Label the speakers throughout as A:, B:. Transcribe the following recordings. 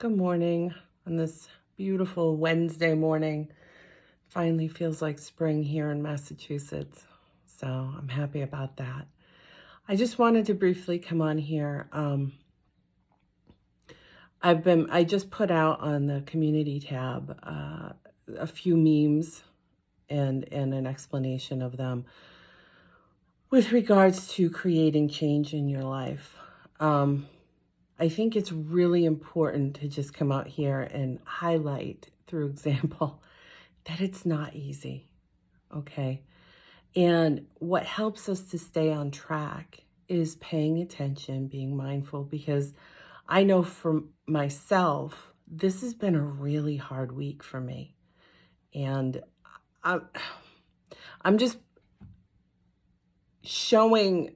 A: Good morning on this beautiful Wednesday morning. Finally feels like spring here in Massachusetts. So I'm happy about that. I just wanted to briefly come on here. I just put out on the community tab a few memes and an explanation of them with regards to creating change in your life. Um, I think it's really important to just come out here and highlight through example that it's not easy, okay? And what helps us to stay on track is paying attention, being mindful, because I know for myself, this has been a really hard week for me. And I'm, I'm just showing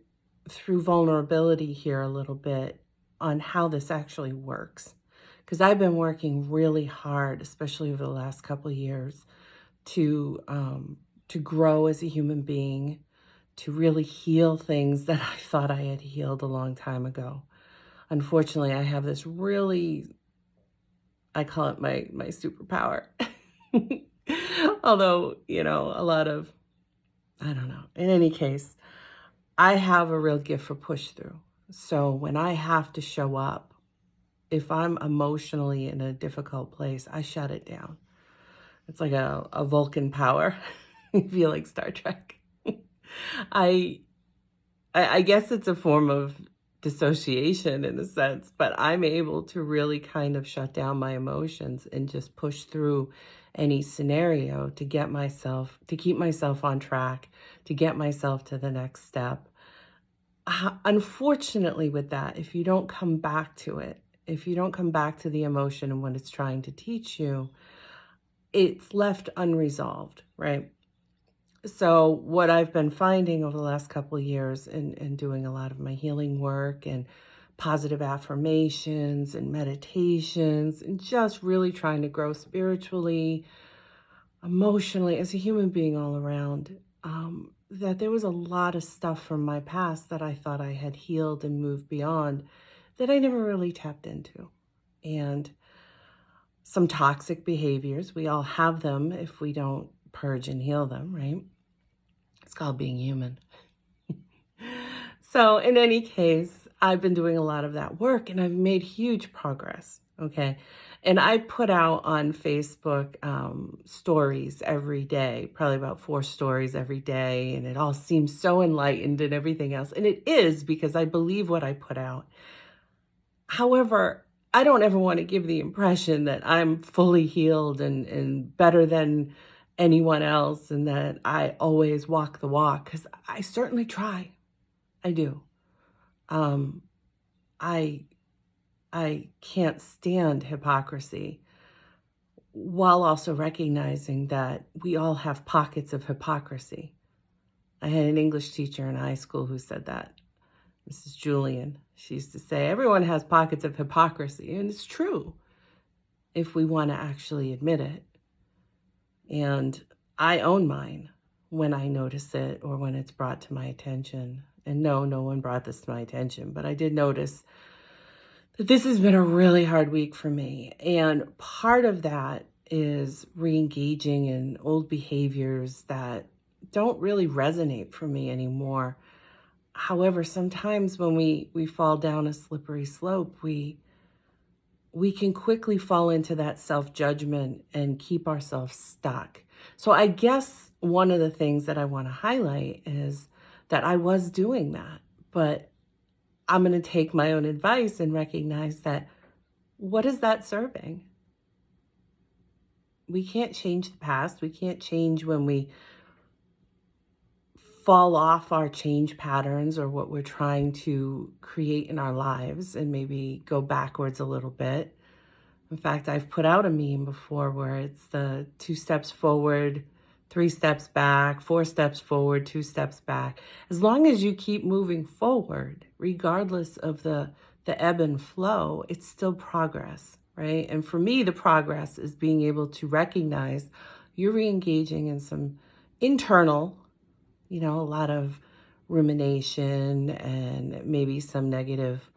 A: through vulnerability here a little bit on how this actually works. Because I've been working really hard, especially over the last couple of years, to grow as a human being, to really heal things that I thought I had healed a long time ago. Unfortunately, I have this really, I call it my superpower. Although, a lot of, I don't know. In any case, I have a real gift for push through. So when I have to show up, if I'm emotionally in a difficult place, I shut it down. It's like a Vulcan power, if you like Star Trek. I, I guess it's a form of dissociation in a sense, but I'm able to really kind of shut down my emotions and just push through any scenario to keep myself on track, to get myself to the next step. Unfortunately, with that, if you don't come back to it, if you don't come back to the emotion and what it's trying to teach you, it's left unresolved, right? So what I've been finding over the last couple of years in doing a lot of my healing work and positive affirmations and meditations and just really trying to grow spiritually, emotionally, as a human being all around, that there was a lot of stuff from my past that I thought I had healed and moved beyond that I never really tapped into. And some toxic behaviors, we all have them if we don't purge and heal them, right? It's called being human. So, in any case, I've been doing a lot of that work and I've made huge progress. Okay. And I put out on Facebook stories every day, probably about 4 stories every day. And it all seems so enlightened and everything else. And it is because I believe what I put out. However, I don't ever want to give the impression that I'm fully healed and better than anyone else and that I always walk the walk because I certainly try. I do. Um, I I can't stand hypocrisy while also recognizing that we all have pockets of hypocrisy. I had an English teacher in high school who said that, Mrs. Julian. She used to say, everyone has pockets of hypocrisy, and it's true if we want to actually admit it. And I own mine when I notice it or when it's brought to my attention. And no one brought this to my attention, but I did notice that this has been a really hard week for me. And part of that is re-engaging in old behaviors that don't really resonate for me anymore. However, sometimes when we fall down a slippery slope, we can quickly fall into that self-judgment and keep ourselves stuck. So I guess one of the things that I want to highlight is that I was doing that, but I'm going to take my own advice and recognize that what is that serving? We can't change the past. We can't change when we fall off our change patterns or what we're trying to create in our lives and maybe go backwards a little bit. In fact, I've put out a meme before where it's the 2 steps forward, 3 steps back, 4 steps forward, 2 steps back. As long as you keep moving forward, regardless of the ebb and flow, it's still progress, right? And for me, the progress is being able to recognize you're re-engaging in some internal, a lot of rumination and maybe some negative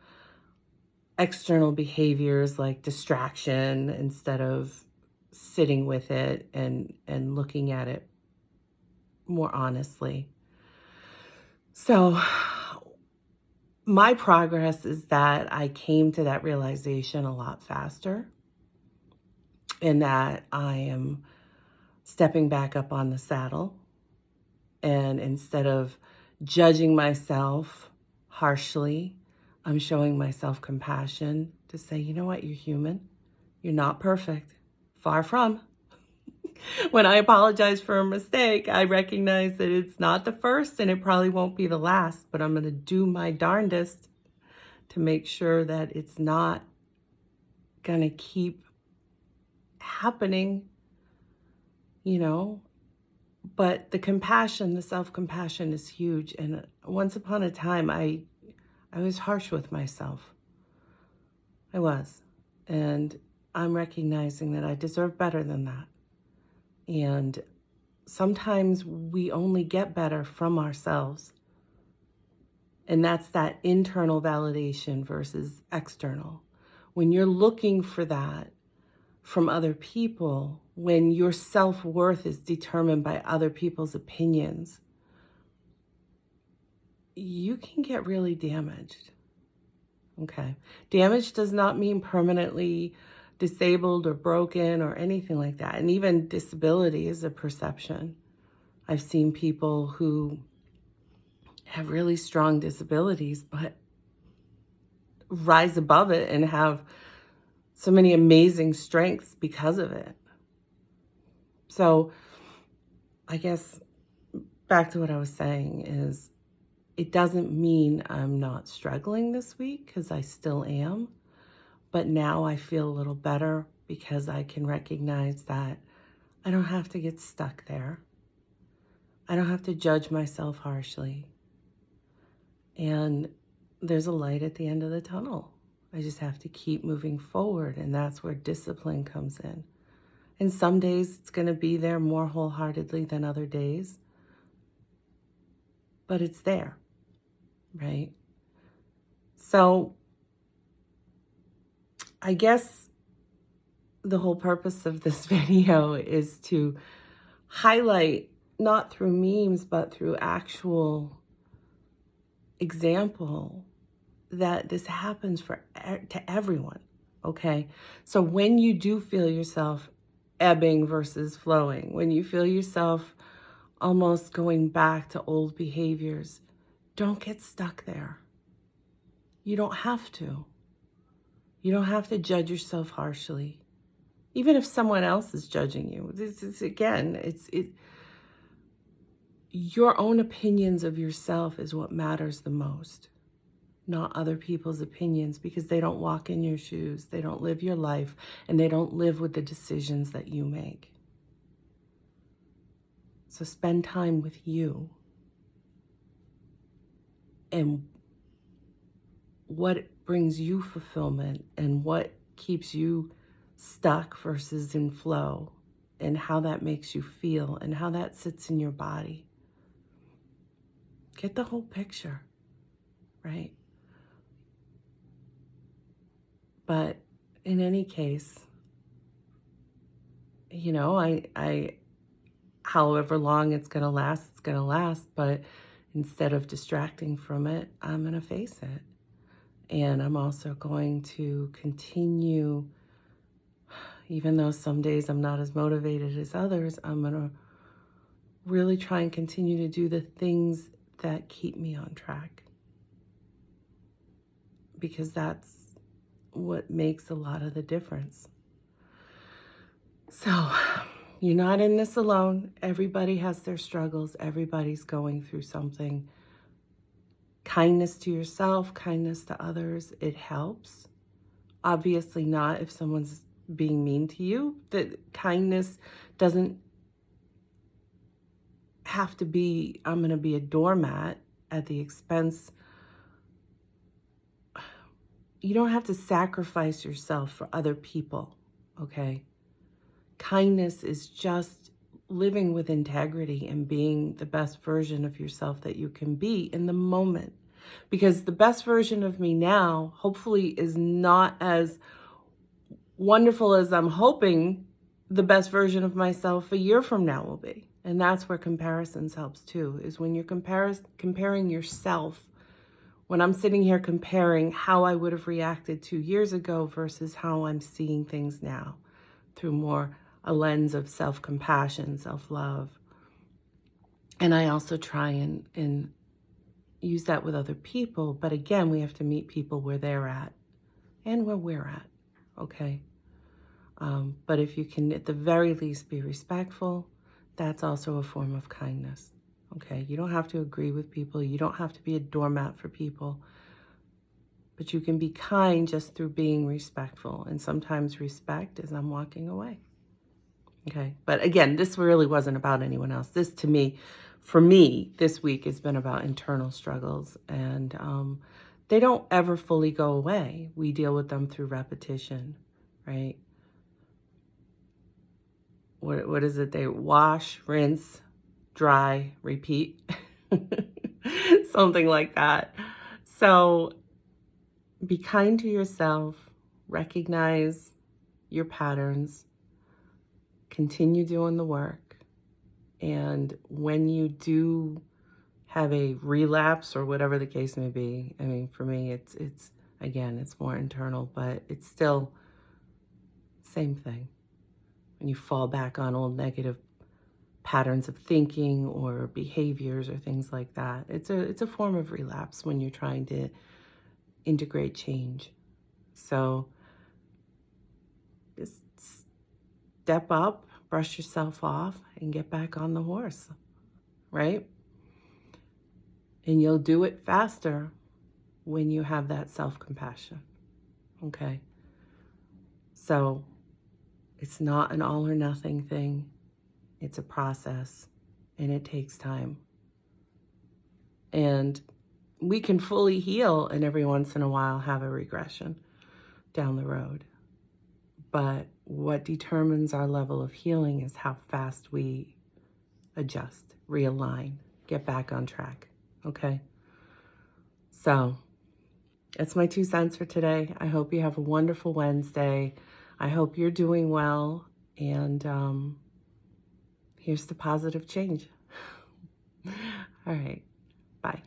A: external behaviors like distraction instead of sitting with it and looking at it more honestly. So my progress is that I came to that realization a lot faster, and that I am stepping back up on the saddle. And instead of judging myself harshly, I'm showing myself compassion to say, you know what, you're human. You're not perfect. Far from. When I apologize for a mistake, I recognize that it's not the first and it probably won't be the last, but I'm going to do my darndest to make sure that it's not going to keep happening, you know. But the compassion, the self-compassion is huge. And once upon a time, I was harsh with myself. I was. And I'm recognizing that I deserve better than that. And sometimes we only get better from ourselves. And that's that internal validation versus external. When you're looking for that from other people, when your self-worth is determined by other people's opinions, you can get really damaged. Okay. Damage does not mean permanently disabled or broken or anything like that. And even disability is a perception. I've seen people who have really strong disabilities, but rise above it and have so many amazing strengths because of it. So I guess back to what I was saying is, it doesn't mean I'm not struggling this week, because I still am. But now I feel a little better because I can recognize that I don't have to get stuck there. I don't have to judge myself harshly. And there's a light at the end of the tunnel. I just have to keep moving forward, and that's where discipline comes in. And some days it's going to be there more wholeheartedly than other days, but it's there, right? So I guess the whole purpose of this video is to highlight, not through memes, but through actual example, that this happens to everyone, okay? So when you do feel yourself ebbing versus flowing, when you feel yourself almost going back to old behaviors, don't get stuck there. You don't have to. You don't have to judge yourself harshly. Even if someone else is judging you. Your own opinions of yourself is what matters the most, not other people's opinions, because they don't walk in your shoes, they don't live your life, and they don't live with the decisions that you make. So spend time with you and what brings you fulfillment and what keeps you stuck versus in flow, and how that makes you feel and how that sits in your body. Get the whole picture, right? But in any case, you know, I however long it's going to last, it's going to last. But instead of distracting from it, I'm going to face it. And I'm also going to continue, even though some days I'm not as motivated as others, I'm going to really try and continue to do the things that keep me on track. Because that's what makes a lot of the difference. So you're not in this alone. Everybody has their struggles. Everybody's going through something. Kindness to yourself, kindness to others, it helps. Obviously not if someone's being mean to you. That kindness doesn't have to be, I'm going to be a doormat at the expense. You don't have to sacrifice yourself for other people, okay? Kindness is just living with integrity and being the best version of yourself that you can be in the moment. Because the best version of me now, hopefully, is not as wonderful as I'm hoping the best version of myself a year from now will be. And that's where comparisons helps too, is when you're comparing yourself. When I'm sitting here comparing how I would have reacted 2 years ago versus how I'm seeing things now through more a lens of self-compassion, self-love. And I also try and use that with other people. But again, we have to meet people where they're at and where we're at, okay? But if you can, at the very least, be respectful, that's also a form of kindness, okay? You don't have to agree with people. You don't have to be a doormat for people. But you can be kind just through being respectful. And sometimes respect is I'm walking away, okay? But again, this really wasn't about anyone else. This, to me, for me, this week has been about internal struggles. And they don't ever fully go away. We deal with them through repetition, right? What is it? They wash, rinse, dry, repeat. Something like that. So be kind to yourself, recognize your patterns, continue doing the work. And when you do have a relapse or whatever the case may be, I mean, for me, it's again, it's more internal, but it's still same thing. When you fall back on old negative patterns of thinking or behaviors or things like that, it's a form of relapse when you're trying to integrate change. So just step up, brush yourself off, and get back on the horse, right? And you'll do it faster when you have that self-compassion, okay? So it's not an all or nothing thing. It's a process, and it takes time. And we can fully heal and every once in a while have a regression down the road. But what determines our level of healing is how fast we adjust, realign, get back on track, okay? So that's my 2 cents for today. I hope you have a wonderful Wednesday. I hope you're doing well, and here's the positive change. All right, bye.